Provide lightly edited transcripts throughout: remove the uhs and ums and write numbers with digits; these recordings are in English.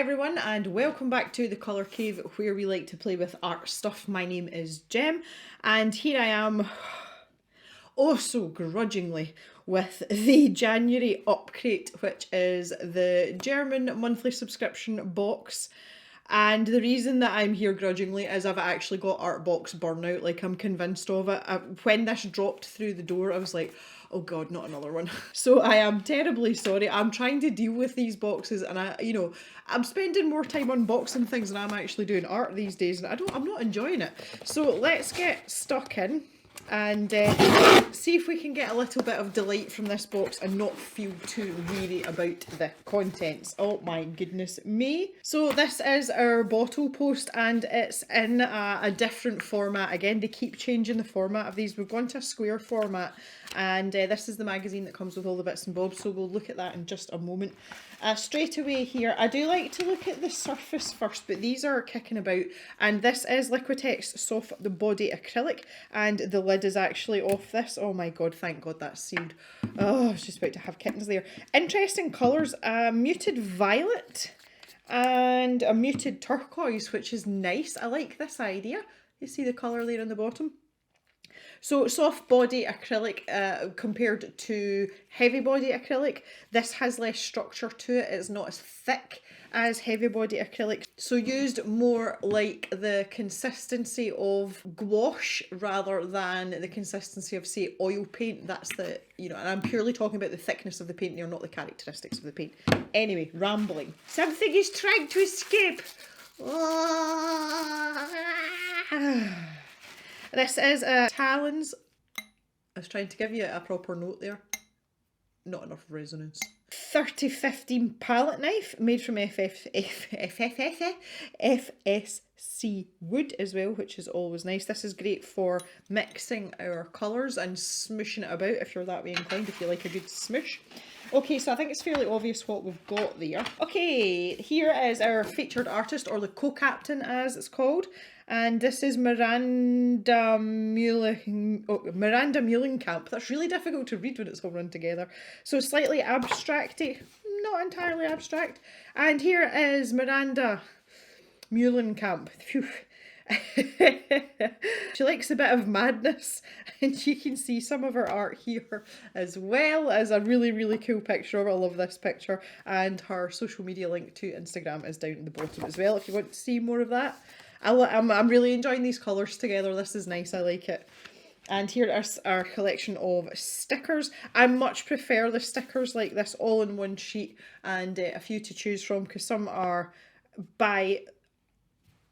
everyone and welcome back to the Colour Cave where we like to play with art stuff. My name is Jem and here I am, oh so grudgingly, with the January Upcrate, which is the German monthly subscription box. And the reason that I'm here grudgingly is I've actually got art box burnout, like I'm convinced of it. When this dropped through the door, I was like, oh god, not another one. So I am terribly sorry. I'm trying to deal with these boxes and I'm spending more time unboxing things than I'm actually doing art these days and I'm not enjoying it. So let's get stuck in and see if we can get a little bit of delight from this box and not feel too weary about the contents. Oh my goodness me. So this is our bottle post and it's in a different format. Again, they keep changing the format of these. We've gone to a square format and this is the magazine that comes with all the bits and bobs, so we'll look at that in just a moment. Straight away here, I do like to look at the surface first, but these are kicking about, and this is Liquitex Soft Body Acrylic, and the lid is actually off this. Oh my god, thank god that's sealed. Oh, I was just about to have kittens there. Interesting colours, a muted violet and a muted turquoise, which is nice. I like this idea. You see the colour there on the bottom? So soft body acrylic compared to heavy body acrylic, this has less structure to it. It's not as thick as heavy body acrylic. So used more like the consistency of gouache rather than the consistency of, say, oil paint. That's the, and I'm purely talking about the thickness of the paint here, not the characteristics of the paint. Anyway, rambling. Something is trying to escape. This is Talons. I was trying to give you a proper note there. Not enough resonance. 3015 palette knife made from FSC wood as well, which is always nice. This is great for mixing our colours and smooshing it about if you're that way inclined, if you like a good smoosh. Okay, so I think it's fairly obvious what we've got there. Okay, here is our featured artist, or the co-captain as it's called. And this is Miranda Muhlenkamp. That's really difficult to read when it's all run together. So slightly abstracty, not entirely abstract. And here is Miranda Muhlenkamp. Phew. She likes a bit of madness, and you can see some of her art here, as well as a really, really cool picture of her. I love this picture, and her social media link to Instagram is down at the bottom as well if you want to see more of that. I'm really enjoying these colours together. This is nice, I like it. And here is our collection of stickers. I much prefer the stickers like this all in one sheet, and a few to choose from, because some are by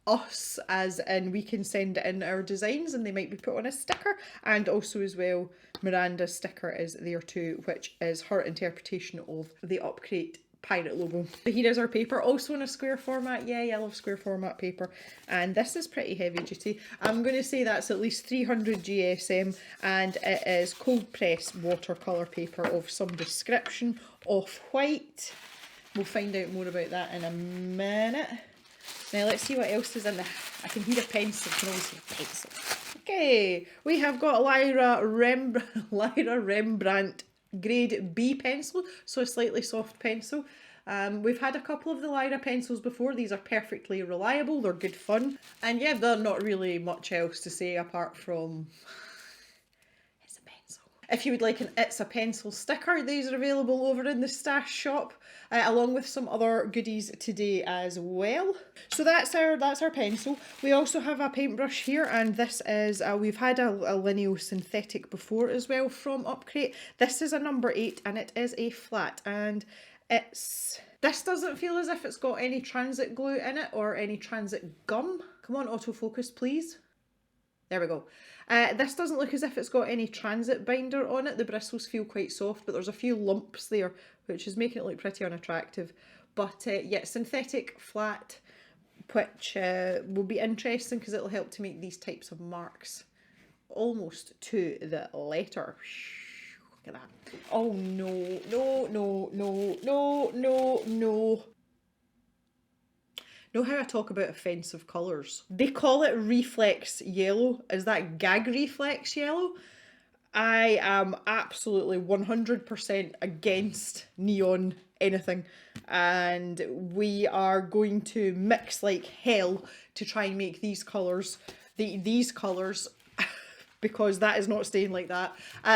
us, as in we can send in our designs and they might be put on a sticker, and also as well Miranda's sticker is there too, which is her interpretation of the Upcrate pirate logo. But here is our paper, also in a square format. Yay, I love square format paper. And this is pretty heavy duty. I'm going to say that's at least 300 GSM, and it is cold press watercolour paper of some description, off-white. We'll find out more about that in a minute. Now let's see what else is in there. I can hear a pencil. I can always hear a pencil. Okay, we have got Lyra Rembrandt grade B pencil, so a slightly soft pencil. We've had a couple of the Lyra pencils before. These are perfectly reliable, they're good fun, and yeah, they're not really much else to say apart from it's a pencil. If you would like an It's a Pencil sticker, these are available over in the stash shop, along with some other goodies today as well. So that's our pencil. We also have a paintbrush here, and this is we've had a lineal synthetic before as well from Upcrate. This is a number 8 and it is a flat, and this doesn't feel as if it's got any transit glue in it or any transit gum. Come on, autofocus please. There we go. This doesn't look as if it's got any transit binder on it. The bristles feel quite soft, but there's a few lumps there, which is making it look pretty unattractive. But yeah, synthetic flat, which will be interesting because it'll help to make these types of marks almost to the letter. Look at that. Oh no, no, no, no, no, no, no. Know how I talk about offensive colours? They call it reflex yellow. Is that gag reflex yellow? I am absolutely 100% against neon anything. and we are going to mix like hell to try and make these colours, these colours, because that is not staying like that.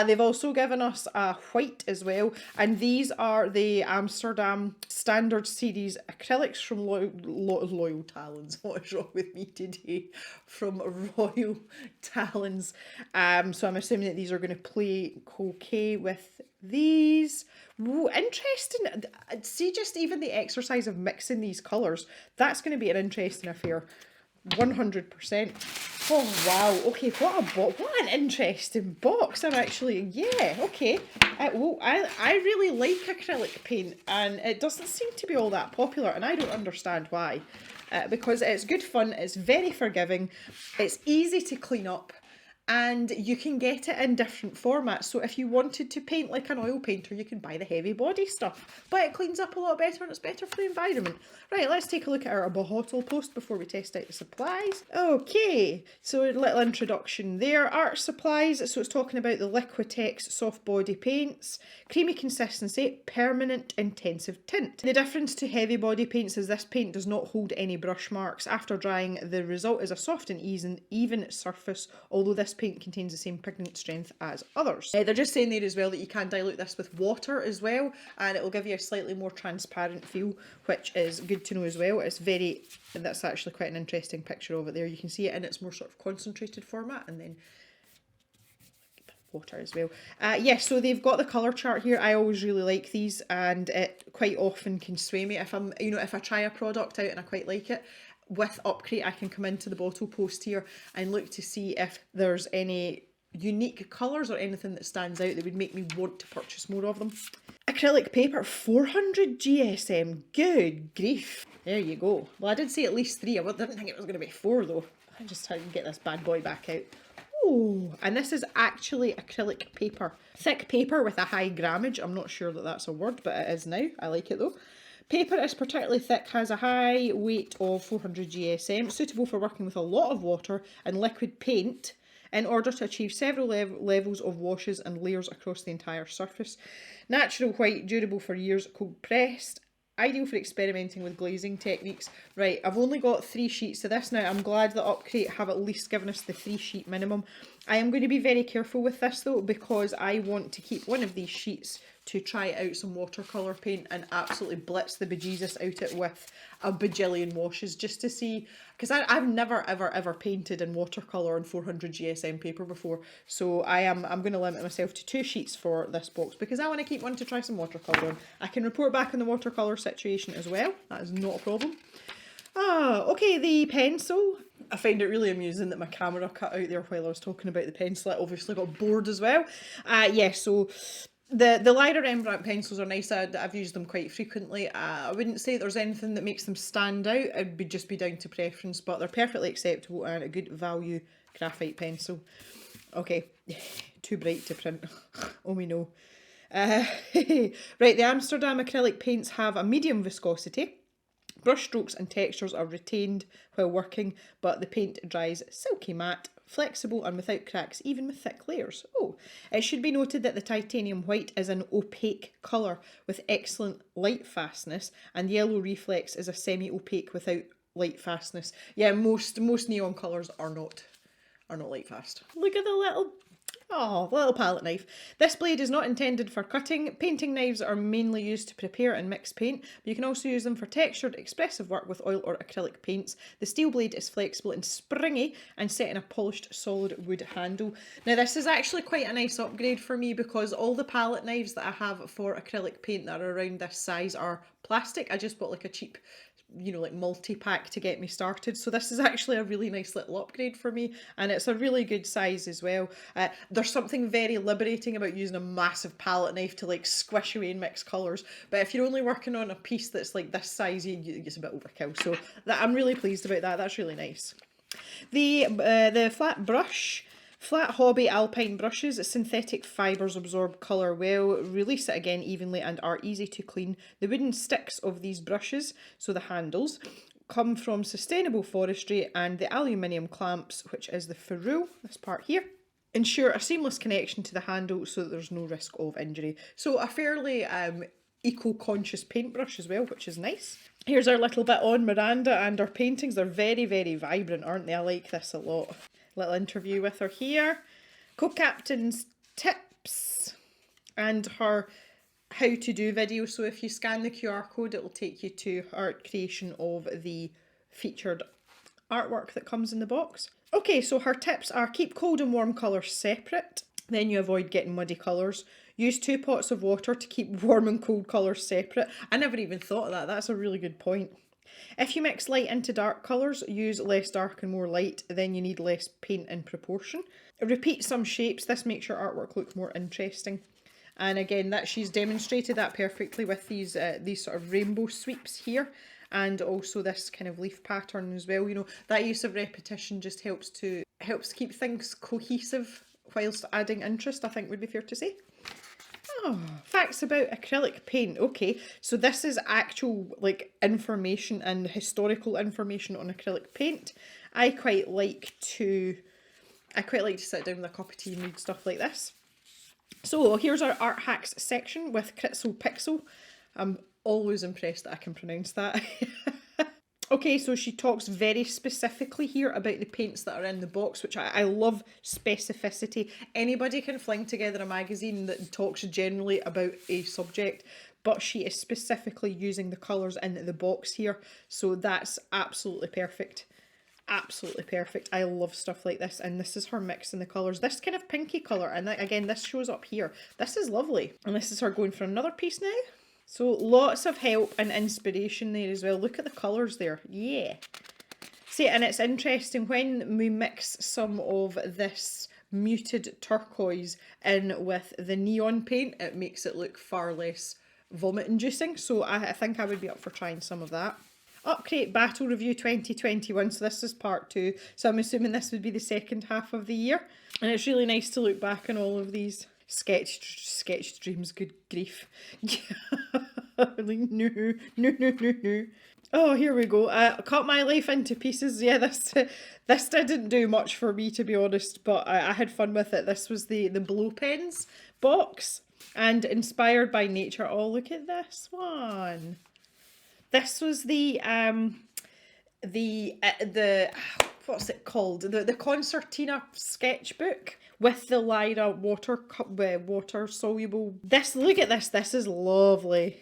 They've also given us a white as well, and these are the Amsterdam Standard Series acrylics from Loyal Talons. What is wrong with me today? From Royal Talons. So I'm assuming that these are going to play okay with these. Ooh, interesting. See, just even the exercise of mixing these colours, that's going to be an interesting affair. 100%. Oh wow, okay, what an interesting box. I'm actually, yeah, okay. Well, I really like acrylic paint, and it doesn't seem to be all that popular, and I don't understand why. Because it's good fun, it's very forgiving, it's easy to clean up, and you can get it in different formats. So if you wanted to paint like an oil painter, you can buy the heavy body stuff, but it cleans up a lot better and it's better for the environment. Right, let's take a look at our bottle post before we test out the supplies. Okay, so a little introduction there. Art supplies, so it's talking about the Liquitex soft body paints, creamy consistency, permanent intensive tint. The difference to heavy body paints is this paint does not hold any brush marks. After drying, the result is a soft and even surface, although this paint contains the same pigment strength as others. They're just saying there as well that you can dilute this with water as well, and it will give you a slightly more transparent feel, which is good to know as well. It's very, and that's actually quite an interesting picture of it there. You can see it in its more sort of concentrated format, and then water as well. Yes, so they've got the colour chart here. I always really like these, and it quite often can sway me if I'm, you know, if I try a product out and I quite like it. With Upcrate, I can come into the bottle post here and look to see if there's any unique colours or anything that stands out that would make me want to purchase more of them. Acrylic paper, 400 GSM. Good grief. There you go. Well, I did say at least 3. I didn't think it was going to be 4 though. I just had to get this bad boy back out. Oh, and this is actually acrylic paper. Thick paper with a high grammage. I'm not sure that that's a word, but it is now. I like it though. Paper is particularly thick, has a high weight of 400 GSM, suitable for working with a lot of water and liquid paint in order to achieve several levels of washes and layers across the entire surface. Natural white, durable for years, cold pressed, ideal for experimenting with glazing techniques. Right, I've only got 3 sheets of this now. I'm glad that Upcrate have at least given us the 3 sheet minimum. I am going to be very careful with this though, because I want to keep one of these sheets to try out some watercolour paint and absolutely blitz the bejesus out it with a bajillion washes, just to see, because I've never ever painted in watercolour on 400 GSM paper before, so I'm going to limit myself to 2 sheets for this box because I want to keep one to try some watercolour on. I can report back on the watercolour situation as well, that is not a problem. Okay, the pencil. I find it really amusing that my camera cut out there while I was talking about the pencil. It obviously got bored as well. Yeah, so the lighter Rembrandt pencils are nice. I've used them quite frequently. I wouldn't say there's anything that makes them stand out. It would just be down to preference, but they're perfectly acceptable and a good value graphite pencil. Okay, too bright to print. Oh, we know. Right, the Amsterdam acrylic paints have a medium viscosity. Brush strokes and textures are retained while working, but the paint dries silky matte, flexible and without cracks, even with thick layers. Oh, it should be noted that the titanium white is an opaque colour with excellent light fastness, and yellow reflex is a semi-opaque without light fastness. Yeah, most neon colours are not light fast. Look at the little palette knife. This blade is not intended for cutting. Painting knives are mainly used to prepare and mix paint, but you can also use them for textured, expressive work with oil or acrylic paints. The steel blade is flexible and springy and set in a polished solid wood handle. Now this is actually quite a nice upgrade for me because all the palette knives that I have for acrylic paint that are around this size are plastic. I just bought like a cheap, you know, like multi-pack to get me started, so this is actually a really nice little upgrade for me, and it's a really good size as well. There's something very liberating about using a massive palette knife to like squish away and mix colours, but if you're only working on a piece that's like this size, it's a bit overkill, so I'm really pleased about that. That's really nice. The flat brush. Flat hobby alpine brushes, synthetic fibres absorb colour well, release it again evenly and are easy to clean. The wooden sticks of these brushes, so the handles, come from sustainable forestry, and the aluminium clamps, which is the ferrule, this part here, ensure a seamless connection to the handle so that there's no risk of injury. So a fairly eco-conscious paintbrush as well, which is nice. Here's our little bit on Miranda and our paintings. They're very, very vibrant, aren't they? I like this a lot. Little interview with her here. Co-captain's tips and her how to do video. So if you scan the QR code, it will take you to her creation of the featured artwork that comes in the box. Okay, so her tips are: keep cold and warm colours separate, then you avoid getting muddy colours. Use 2 pots of water to keep warm and cold colours separate. I never even thought of that. That's a really good point. If you mix light into dark colours, use less dark and more light, then you need less paint in proportion. Repeat some shapes. This makes your artwork look more interesting. And again, that she's demonstrated that perfectly with these sort of rainbow sweeps here, and also this kind of leaf pattern as well. You know, that use of repetition just helps keep things cohesive whilst adding interest, I think would be fair to say. Oh, facts about acrylic paint. Okay, so this is actual like information and historical information on acrylic paint. I quite like to sit down with a cup of tea and read stuff like this. So here's our art hacks section with Kritzel Pixel. I'm always impressed that I can pronounce that. Okay, so she talks very specifically here about the paints that are in the box, which I love specificity. Anybody can fling together a magazine that talks generally about a subject, but she is specifically using the colours in the box here. So that's absolutely perfect. Absolutely perfect. I love stuff like this, and this is her mix in the colours. This kind of pinky colour, and again, this shows up here. This is lovely. And this is her going for another piece now. So lots of help and inspiration there as well. Look at the colours there. Yeah. See, and it's interesting when we mix some of this muted turquoise in with the neon paint, it makes it look far less vomit inducing. So I think I would be up for trying some of that. Upcrate Battle Review 2021, so this is part 2, so I'm assuming this would be the second half of the year, and it's really nice to look back on all of these sketch dreams. Good grief. Like, no. Oh, here we go. Cut my life into pieces. Yeah, this didn't do much for me, to be honest, but I had fun with it. This was the blow pens box, and inspired by nature. Oh, look at this one. This was the what's it called? The Concertina Sketchbook with the Lyra water soluble. Look at this. This is lovely.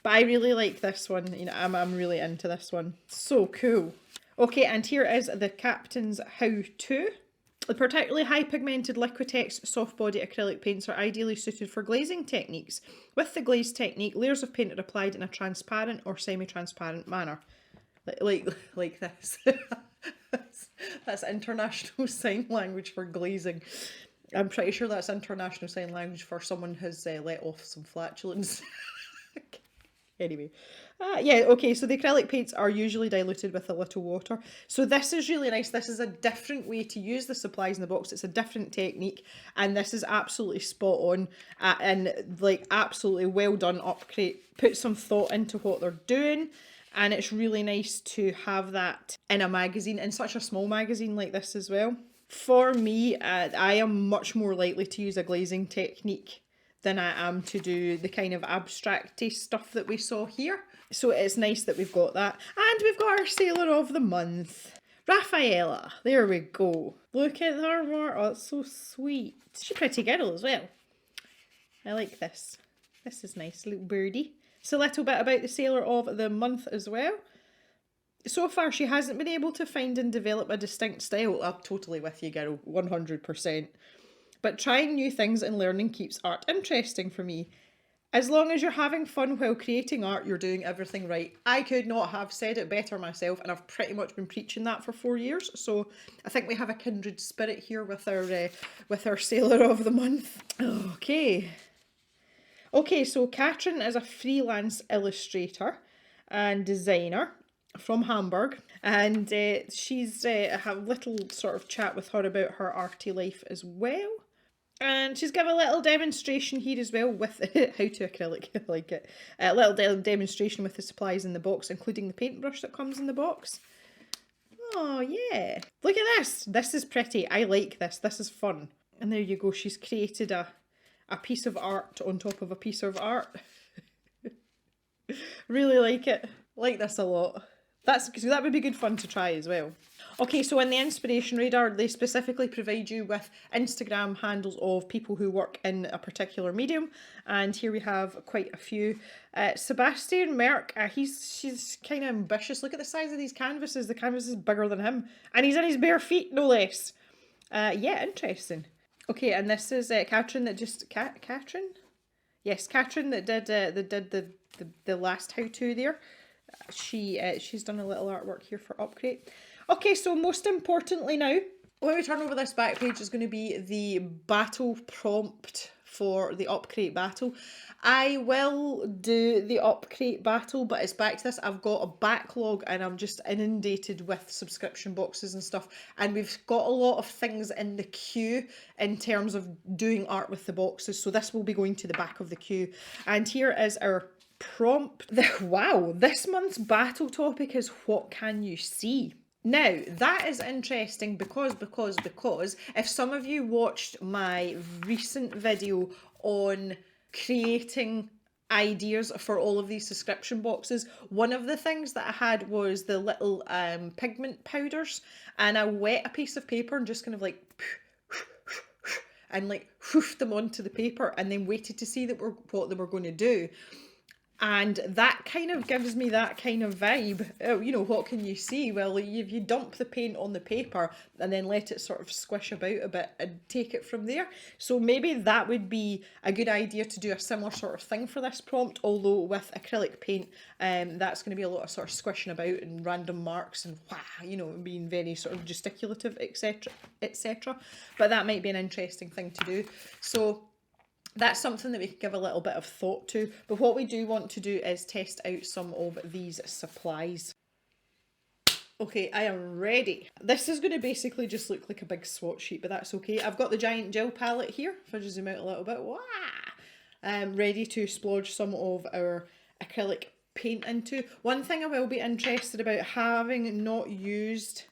But I really like this one. You know, I'm really into this one. So cool. Okay, and here is the Captain's how-to. The particularly high pigmented Liquitex soft body acrylic paints are ideally suited for glazing techniques. With the glaze technique, layers of paint are applied in a transparent or semi-transparent manner. Like this. That's international sign language for glazing. I'm pretty sure that's international sign language for someone who's let off some flatulence. Anyway, yeah, okay, so the acrylic paints are usually diluted with a little water. So this is really nice. This is a different way to use the supplies in the box. It's a different technique, and this is absolutely spot on, and like absolutely well done, Upcrate. Put some thought into what they're doing, and it's really nice to have that in a magazine, in such a small magazine like this as well. For me, I am much more likely to use a glazing technique than I am to do the kind of abstracty stuff that we saw here. So it's nice that we've got that. And we've got our Sailor of the Month, Rafaela. There we go. Look at her more. Oh, it's so sweet. She's a pretty girl as well. I like this. This is nice, little birdie. It's a little bit about the Sailor of the Month as well. So far, she hasn't been able to find and develop a distinct style. I'm totally with you, girl. 100%. But trying new things and learning keeps art interesting for me. As long as you're having fun while creating art, you're doing everything right. I could not have said it better myself, and I've pretty much been preaching that for 4 years. So I think we have a kindred spirit here with our Sailor of the Month. Okay. Okay, so Katrin is a freelance illustrator and designer from Hamburg, and she's have a little sort of chat with her about her arty life as well. And she's given a little demonstration here as well with how to acrylic. I like it. A little demonstration with the supplies in the box, including the paintbrush that comes in the box. Oh, yeah. Look at this. This is pretty. I like this. This is fun. And there you go. She's created a piece of art on top of a piece of art. Really like it. Like this a lot. That would be good fun to try as well. Okay, so in the inspiration radar, they specifically provide you with Instagram handles of people who work in a particular medium, and here we have quite a few. Sebastian Merck, she's kind of ambitious. Look at the size of these canvases. The canvas is bigger than him, and he's in his bare feet, no less. Yeah, interesting. Okay, and this is Katrin that just Katrin. Yes, Katrin that did the last how-to there. She's done a little artwork here for Upcrate. Okay, so most importantly now, when we turn over this back page is going to be the battle prompt for the Upcrate battle. I will do the Upcrate battle, but it's back to this. I've got a backlog and I'm just inundated with subscription boxes and stuff. And we've got a lot of things in the queue in terms of doing art with the boxes. So this will be going to the back of the queue. And here is our prompt. Wow, this month's battle topic is what can you see? Now, that is interesting because if some of you watched my recent video on creating ideas for all of these subscription boxes, one of the things that I had was the little pigment powders, and I wet a piece of paper and just kind of like and like hoofed them onto the paper and then waited to see what they were going to do. And that kind of gives me that kind of vibe. Oh, you know, what can you see? Well, if you dump the paint on the paper and then let it sort of squish about a bit and take it from there. So maybe that would be a good idea to do a similar sort of thing for this prompt, although with acrylic paint, that's going to be a lot of sort of squishing about and random marks and you know, being very sort of gesticulative, etc., etc. But that might be an interesting thing to do. So that's something that we could give a little bit of thought to. But what we do want to do is test out some of these supplies. Okay, I am ready. This is going to basically just look like a big swatch sheet, but that's okay. I've got the giant gel palette here. If I just zoom out a little bit, ready to splodge some of our acrylic paint into. One thing I will be interested about, having not used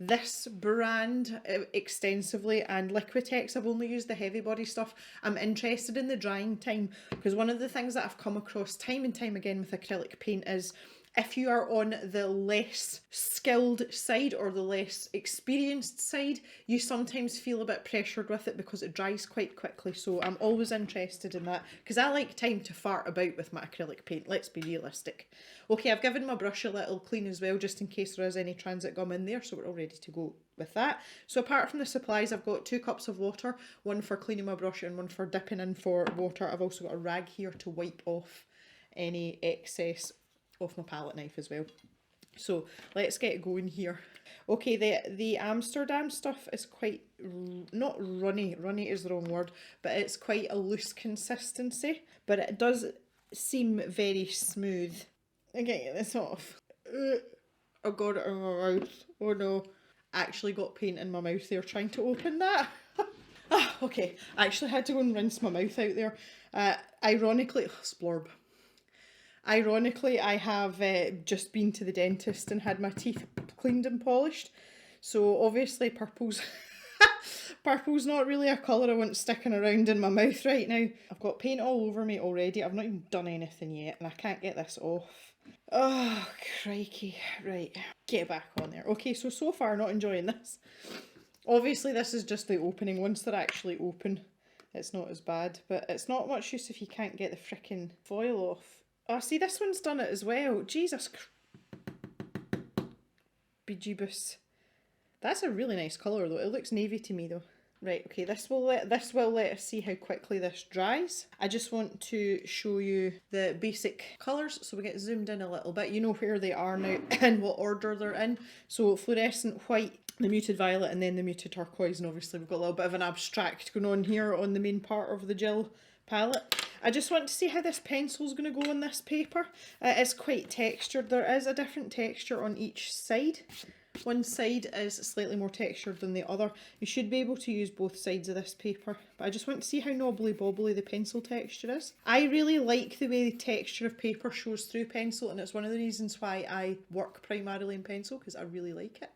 this brand extensively and Liquitex, I've only used the heavy body stuff. I'm interested in the drying time, because one of the things that I've come across time and time again with acrylic paint is if you are on the less skilled side or the less experienced side, you sometimes feel a bit pressured with it because it dries quite quickly. So I'm always interested in that because I like time to fart about with my acrylic paint, let's be realistic. Okay, I've given my brush a little clean as well, just in case there is any transit gum in there, so we're all ready to go with that. So apart from the supplies, I've got 2 cups of water, one for cleaning my brush and one for dipping in for water. I've also got a rag here to wipe off any excess off my palette knife as well. So let's get going here. Okay, the Amsterdam stuff is quite, not runny is the wrong word, but it's quite a loose consistency, but it does seem very smooth. I'm getting this off. I got it in my mouth. Oh no. I actually got paint in my mouth there trying to open that. Okay, I actually had to go and rinse my mouth out there. Ironically, splorb. Ironically, I have just been to the dentist and had my teeth cleaned and polished. So obviously purple's purple's not really a colour I want sticking around in my mouth right now. I've got paint all over me already. I've not even done anything yet and I can't get this off. Oh, crikey. Right, get it back on there. Okay, so far not enjoying this. Obviously this is just the opening. Once they're actually open, it's not as bad. But it's not much use if you can't get the frickin' foil off. Oh, see, this one's done it as well. Jesus. Bejeebus. That's a really nice colour though. It looks navy to me though. Right, okay, this will let us see how quickly this dries. I just want to show you the basic colours, so we get zoomed in a little bit. You know where they are now and what order they're in. So fluorescent white, the muted violet, and then the muted turquoise, and obviously we've got a little bit of an abstract going on here on the main part of the gel palette. I just want to see how this pencil's going to go on this paper. It is quite textured. There is a different texture on each side. One side is slightly more textured than the other. You should be able to use both sides of this paper, but I just want to see how knobbly bobbly the pencil texture is. I really like the way the texture of paper shows through pencil, and it's one of the reasons why I work primarily in pencil, because I really like it.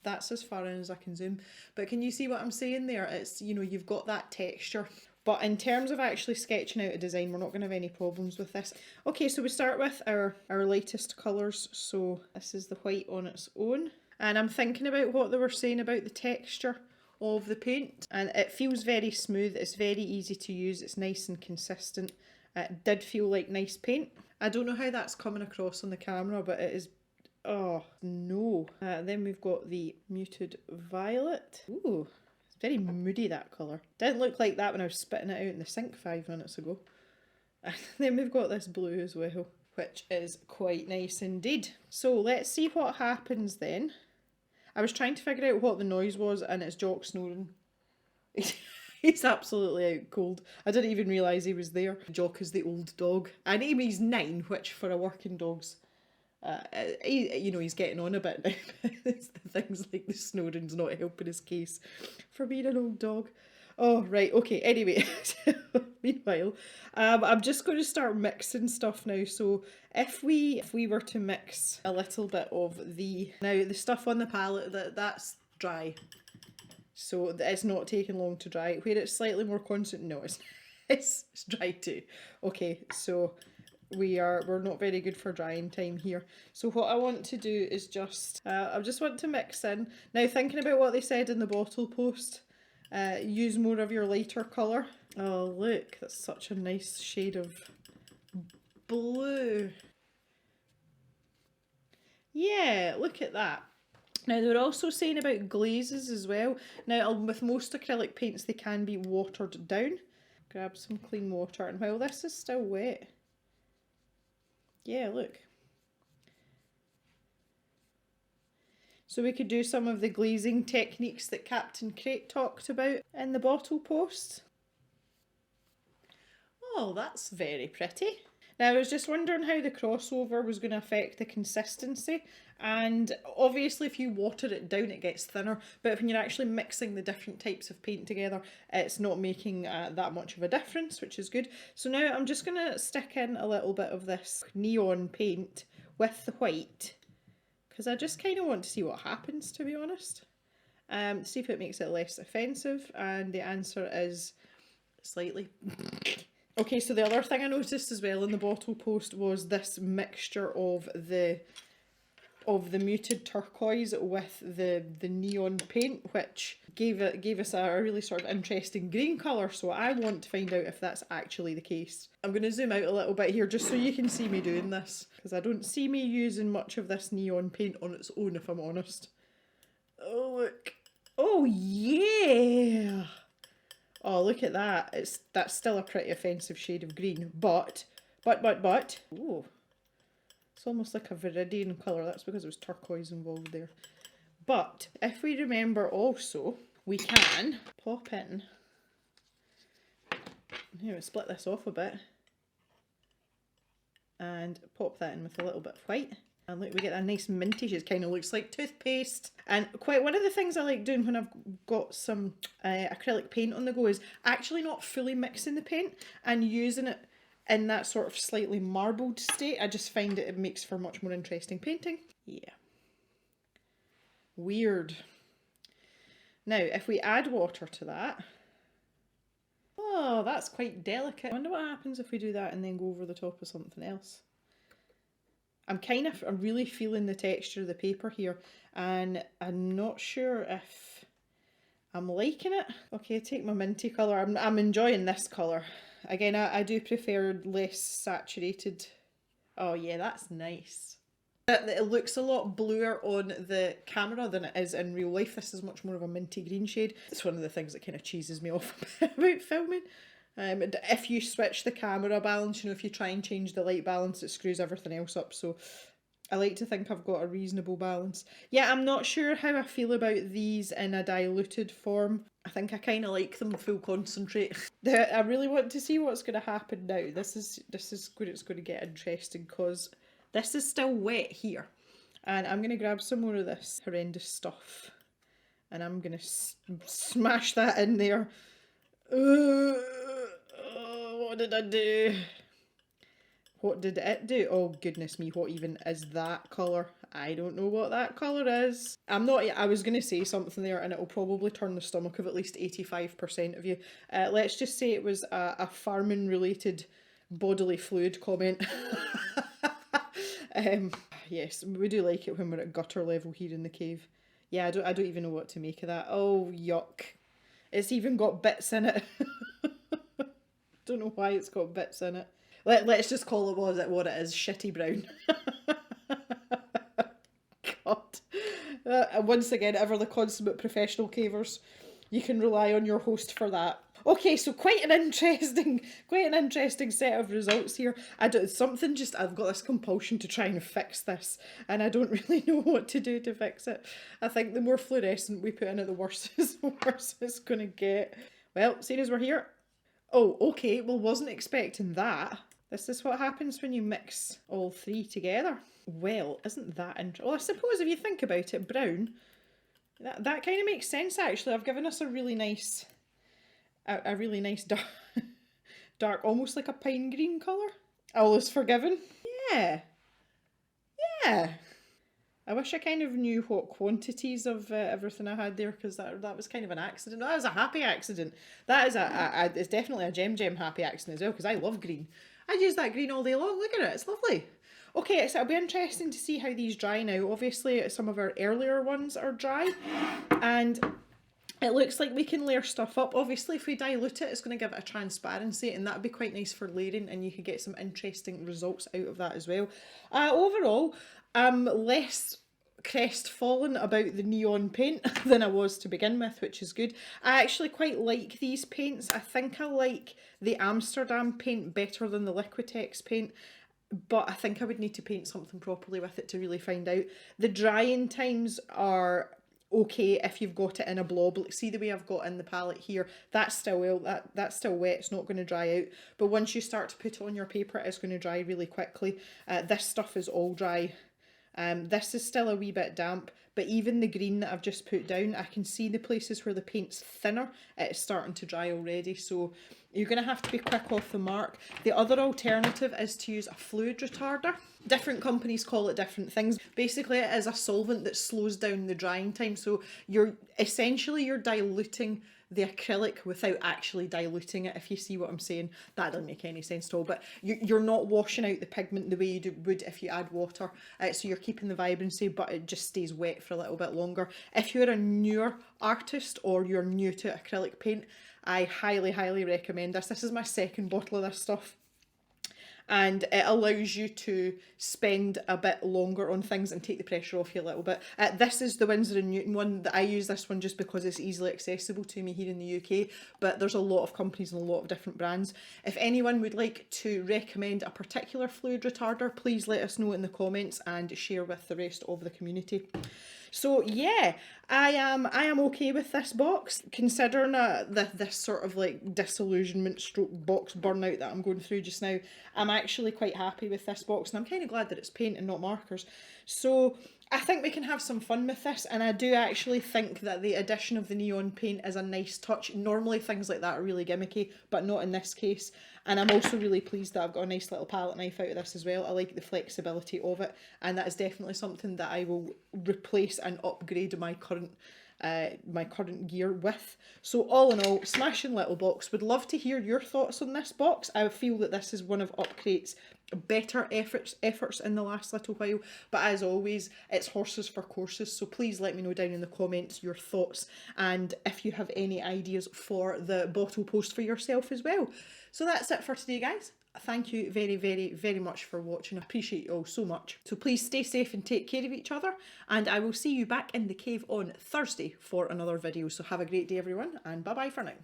That's as far in as I can zoom. But can you see what I'm saying there? It's, you know, you've got that texture. But in terms of actually sketching out a design, we're not going to have any problems with this. Okay, so we start with our lightest colours. So this is the white on its own. And I'm thinking about what they were saying about the texture of the paint. And it feels very smooth. It's very easy to use. It's nice and consistent. It did feel like nice paint. I don't know how that's coming across on the camera, but it is... Oh, no. Then we've got the muted violet. Ooh, it's very moody, that colour. Didn't look like that when I was spitting it out in the sink 5 minutes ago. And then we've got this blue as well, which is quite nice indeed. So let's see what happens then. I was trying to figure out what the noise was, and it's Jock snoring. He's absolutely out cold. I didn't even realise he was there. Jock is the old dog. And Amy's 9, which for a working dog's, you know, he's getting on a bit now. It's the things like the snoring's not helping his case for being an old dog. Oh, right, okay, anyway. Meanwhile, I'm just going to start mixing stuff now. So if we were to mix a little bit of now the stuff on the palette, that's dry. So it's not taking long to dry. Where it's slightly more constant, no, it's dry too. Okay, so we're not very good for drying time here. So what I want to do is just, I just want to mix in. Now thinking about what they said in the bottle post, use more of your lighter colour. Oh look, that's such a nice shade of blue. Yeah, look at that. Now they were also saying about glazes as well. Now with most acrylic paints they can be watered down. Grab some clean water, and while this is still wet, yeah, look. So we could do some of the glazing techniques that Captain Crate talked about in the bottle post. Oh, that's very pretty. Now I was just wondering how the crossover was going to affect the consistency, and obviously if you water it down it gets thinner, but when you're actually mixing the different types of paint together it's not making that much of a difference, which is good. So now I'm just going to stick in a little bit of this neon paint with the white, because I just kind of want to see what happens, to be honest. See if it makes it less offensive, and the answer is slightly. Okay, so the other thing I noticed as well in the bottle post was this mixture of the muted turquoise with the neon paint, which gave us a really sort of interesting green colour. So I want to find out if that's actually the case. I'm going to zoom out a little bit here just so you can see me doing this, because I don't see me using much of this neon paint on its own, if I'm honest. Oh look! Oh yeah! Oh, look at that. That's still a pretty offensive shade of green, but, ooh, it's almost like a viridian colour. That's because there was turquoise involved there. But if we remember also, we can pop in, here, we'll split this off a bit, and pop that in with a little bit of white. And look, we get a nice minty shade. It kind of looks like toothpaste. And quite one of the things I like doing when I've got some acrylic paint on the go is actually not fully mixing the paint and using it in that sort of slightly marbled state. I just find it makes for much more interesting painting. Yeah. Weird. Now, if we add water to that, oh, that's quite delicate. I wonder what happens if we do that and then go over the top of something else. I'm really feeling the texture of the paper here, and I'm not sure if I'm liking it. Okay, take my minty colour. I'm enjoying this colour. Again, I do prefer less saturated. Oh yeah, that's nice. It looks a lot bluer on the camera than it is in real life. This is much more of a minty green shade. It's one of the things that kind of cheeses me off about filming. If you switch the camera balance, you know, if you try and change the light balance, it screws everything else up. So I like to think I've got a reasonable balance. Yeah, I'm not sure how I feel about these in a diluted form. I think I kind of like them full concentrate. I really want to see what's going to happen now. This is where it's going to get interesting, because this is still wet here. And I'm going to grab some more of this horrendous stuff, and I'm going to smash that in there. What did I do? What did it do? Oh goodness me, what even is that colour? I don't know what that colour is. I was going to say something there and it'll probably turn the stomach of at least 85% of you. Let's just say it was a farming related bodily fluid comment. Yes, we do like it when we're at gutter level here in the cave. Yeah, I don't even know what to make of that. Oh, yuck. It's even got bits in it. Don't know why it's got bits in it. Let's just call it what it is, shitty brown. God. Once again, ever the consummate professional cavers, you can rely on your host for that. Okay, so quite an interesting set of results here. I've got this compulsion to try and fix this, and I don't really know what to do to fix it. I think the more fluorescent we put in it, the worse it's gonna get. Well, seeing as we're here. Oh, okay, well, wasn't expecting that. This is what happens when you mix all three together. Well, isn't that interesting? Well, I suppose if you think about it, brown, that kind of makes sense actually. I've given us a really nice dark, almost like a pine green colour. All is forgiven. Yeah. I wish I kind of knew what quantities of everything I had there, because that was kind of an accident. That was a happy accident. That is it's definitely a gem happy accident as well, because I love green. I use that green all day long. Look at it, it's lovely. Okay, so it'll be interesting to see how these dry now. Obviously, some of our earlier ones are dry, and it looks like we can layer stuff up. Obviously, if we dilute it, it's going to give it a transparency, and that would be quite nice for layering, and you could get some interesting results out of that as well. Overall, I'm less crestfallen about the neon paint than I was to begin with, which is good. I actually quite like these paints. I think I like the Amsterdam paint better than the Liquitex paint, but I think I would need to paint something properly with it to really find out. The drying times are okay if you've got it in a blob. Like, see the way I've got in the palette here, that's still wet, it's not going to dry out, but once you start to put it on your paper, it's going to dry really quickly. This stuff is all dry. This is still a wee bit damp, but even the green that I've just put down, I can see the places where the paint's thinner, it's starting to dry already, so you're going to have to be quick off the mark. The other alternative is to use a fluid retarder. Different companies call it different things. Basically, it is a solvent that slows down the drying time, so you're diluting the acrylic without actually diluting it, if you see what I'm saying. That doesn't make any sense at all, but you're not washing out the pigment the way you would if you add water, so you're keeping the vibrancy, but it just stays wet for a little bit longer. If you're a newer artist or you're new to acrylic paint, I highly recommend this. This is my second bottle of this stuff, and it allows you to spend a bit longer on things and take the pressure off you a little bit. This is the Winsor & Newton one. That I use this one just because it's easily accessible to me here in the UK, but there's a lot of companies and a lot of different brands. If anyone would like to recommend a particular fluid retarder, please let us know in the comments and share with the rest of the community. So yeah, I am okay with this box, considering this sort of like disillusionment stroke box burnout that I'm going through just now. I'm actually quite happy with this box, and I'm kind of glad that it's paint and not markers. So I think we can have some fun with this, and I do actually think that the addition of the neon paint is a nice touch. Normally things like that are really gimmicky, but not in this case. And I'm also really pleased that I've got a nice little palette knife out of this as well. I like the flexibility of it, and that is definitely something that I will replace and upgrade my current gear with. So all in all, smashing little box. Would love to hear your thoughts on this box. I feel that this is one of Upcrate's better efforts in the last little while, but as always, it's horses for courses, so please let me know down in the comments your thoughts, and if you have any ideas for the bottle post for yourself as well. So that's it for today, guys. Thank you very much for watching. I appreciate you all so much. So please stay safe and take care of each other, and I will see you back in the cave on Thursday for another video. So have a great day everyone, and bye bye for now.